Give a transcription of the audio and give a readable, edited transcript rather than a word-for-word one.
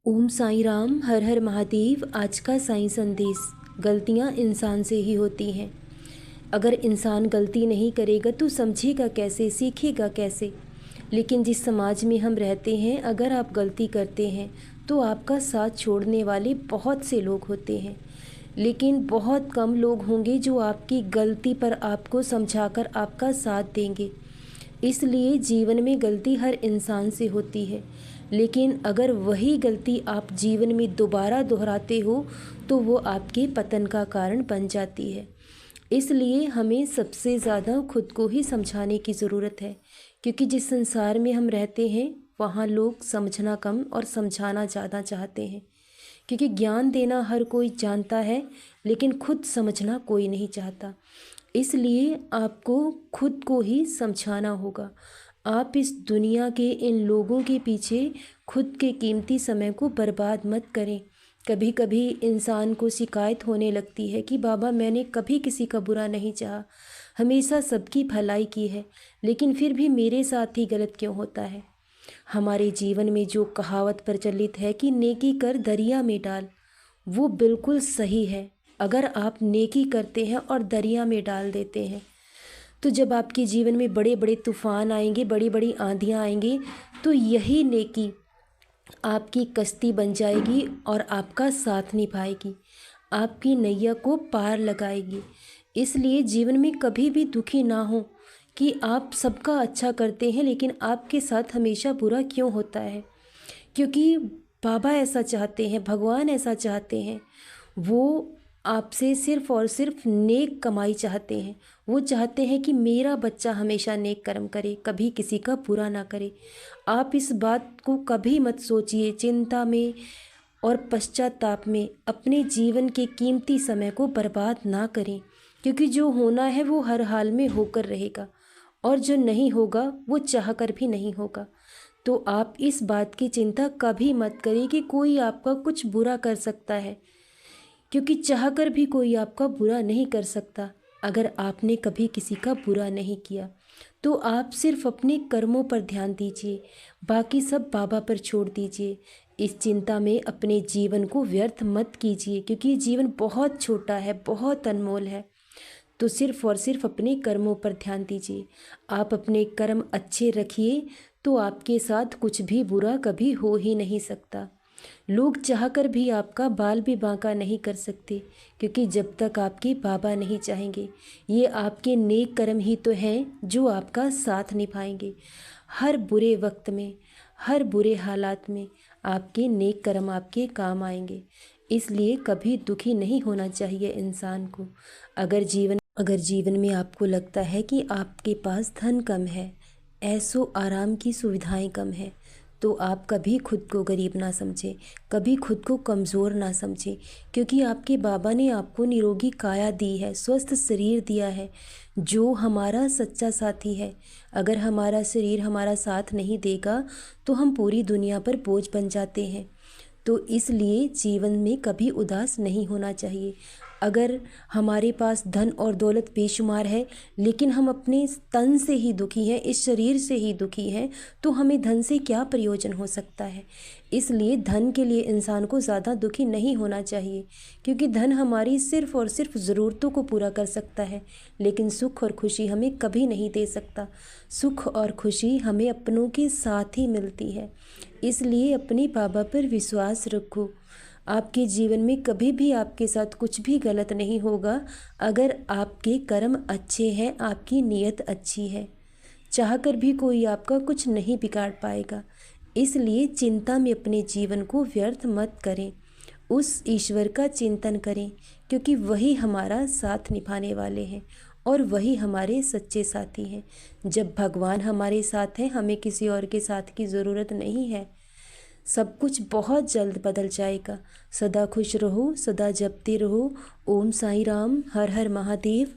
ओम साईं राम, हर हर महादेव। आज का साईं संदेश। गलतियाँ इंसान से ही होती हैं। अगर इंसान गलती नहीं करेगा तो समझेगा कैसे, सीखेगा कैसे। लेकिन जिस समाज में हम रहते हैं, अगर आप गलती करते हैं तो आपका साथ छोड़ने वाले बहुत से लोग होते हैं, लेकिन बहुत कम लोग होंगे जो आपकी गलती पर आपको समझाकर आपका साथ देंगे। इसलिए जीवन में गलती हर इंसान से होती है, लेकिन अगर वही गलती आप जीवन में दोबारा दोहराते हो तो वो आपके पतन का कारण बन जाती है। इसलिए हमें सबसे ज़्यादा खुद को ही समझाने की ज़रूरत है, क्योंकि जिस संसार में हम रहते हैं वहाँ लोग समझना कम और समझाना ज़्यादा चाहते हैं। क्योंकि ज्ञान देना हर कोई जानता है, लेकिन खुद समझना कोई नहीं चाहता। इसलिए आपको खुद को ही समझाना होगा। आप इस दुनिया के इन लोगों के पीछे खुद के कीमती समय को बर्बाद मत करें। कभी कभी इंसान को शिकायत होने लगती है कि बाबा, मैंने कभी किसी का बुरा नहीं चाहा, हमेशा सबकी भलाई की है, लेकिन फिर भी मेरे साथ ही गलत क्यों होता है। हमारे जीवन में जो कहावत प्रचलित है कि नेकी कर दरिया में डाल, वो बिल्कुल सही है। अगर आप नेकी करते हैं और दरिया में डाल देते हैं तो जब आपके जीवन में बड़े बड़े तूफान आएंगे, बड़ी बड़ी आंधियाँ आएंगी, तो यही नेकी आपकी कश्ती बन जाएगी और आपका साथ निभाएगी, आपकी नैया को पार लगाएगी। इसलिए जीवन में कभी भी दुखी ना हो कि आप सबका अच्छा करते हैं लेकिन आपके साथ हमेशा बुरा क्यों होता है। क्योंकि बाबा ऐसा चाहते हैं, भगवान ऐसा चाहते हैं। वो आपसे सिर्फ़ और सिर्फ नेक कमाई चाहते हैं। वो चाहते हैं कि मेरा बच्चा हमेशा नेक कर्म करे, कभी किसी का बुरा ना करे। आप इस बात को कभी मत सोचिए, चिंता में और पश्चाताप में अपने जीवन के कीमती समय को बर्बाद ना करें, क्योंकि जो होना है वो हर हाल में होकर रहेगा और जो नहीं होगा वो चाहकर भी नहीं होगा। तो आप इस बात की चिंता कभी मत करें कि कोई आपका कुछ बुरा कर सकता है, क्योंकि चाहकर भी कोई आपका बुरा नहीं कर सकता। अगर आपने कभी किसी का बुरा नहीं किया तो आप सिर्फ अपने कर्मों पर ध्यान दीजिए, बाकी सब बाबा पर छोड़ दीजिए। इस चिंता में अपने जीवन को व्यर्थ मत कीजिए, क्योंकि जीवन बहुत छोटा है, बहुत अनमोल है। तो सिर्फ और सिर्फ अपने कर्मों पर ध्यान दीजिए। आप अपने कर्म अच्छे रखिए तो आपके साथ कुछ भी बुरा कभी हो ही नहीं सकता। लोग चाहकर भी आपका बाल भी बांका नहीं कर सकते, क्योंकि जब तक आपके बाबा नहीं चाहेंगे। ये आपके नेक कर्म ही तो हैं जो आपका साथ निभाएंगे। हर बुरे वक्त में, हर बुरे हालात में आपके नेक कर्म आपके काम आएंगे। इसलिए कभी दुखी नहीं होना चाहिए इंसान को। अगर जीवन में आपको लगता है कि आपके पास धन कम है, ऐसो आराम की सुविधाएं कम है, तो आप कभी खुद को गरीब ना समझें, कभी खुद को कमज़ोर ना समझें, क्योंकि आपके बाबा ने आपको निरोगी काया दी है, स्वस्थ शरीर दिया है, जो हमारा सच्चा साथी है। अगर हमारा शरीर हमारा साथ नहीं देगा तो हम पूरी दुनिया पर बोझ बन जाते हैं। तो इसलिए जीवन में कभी उदास नहीं होना चाहिए। अगर हमारे पास धन और दौलत बेशुमार है, लेकिन हम अपने तन से ही दुखी हैं, इस शरीर से ही दुखी हैं, तो हमें धन से क्या प्रयोजन हो सकता है। इसलिए धन के लिए इंसान को ज़्यादा दुखी नहीं होना चाहिए, क्योंकि धन हमारी सिर्फ़ और सिर्फ ज़रूरतों को पूरा कर सकता है, लेकिन सुख और खुशी हमें कभी नहीं दे सकता। सुख और खुशी हमें अपनों के साथ ही मिलती है। इसलिए अपने बाबा पर विश्वास रखो। आपके जीवन में कभी भी आपके साथ कुछ भी गलत नहीं होगा, अगर आपके कर्म अच्छे हैं, आपकी नीयत अच्छी है। चाहकर भी कोई आपका कुछ नहीं बिगाड़ पाएगा। इसलिए चिंता में अपने जीवन को व्यर्थ मत करें। उस ईश्वर का चिंतन करें, क्योंकि वही हमारा साथ निभाने वाले हैं और वही हमारे सच्चे साथी हैं। जब भगवान हमारे साथ हैं, हमें किसी और के साथ की ज़रूरत नहीं है। सब कुछ बहुत जल्द बदल जाएगा। सदा खुश रहो, सदा जपते रहो। ओम साईं राम, हर हर महादेव।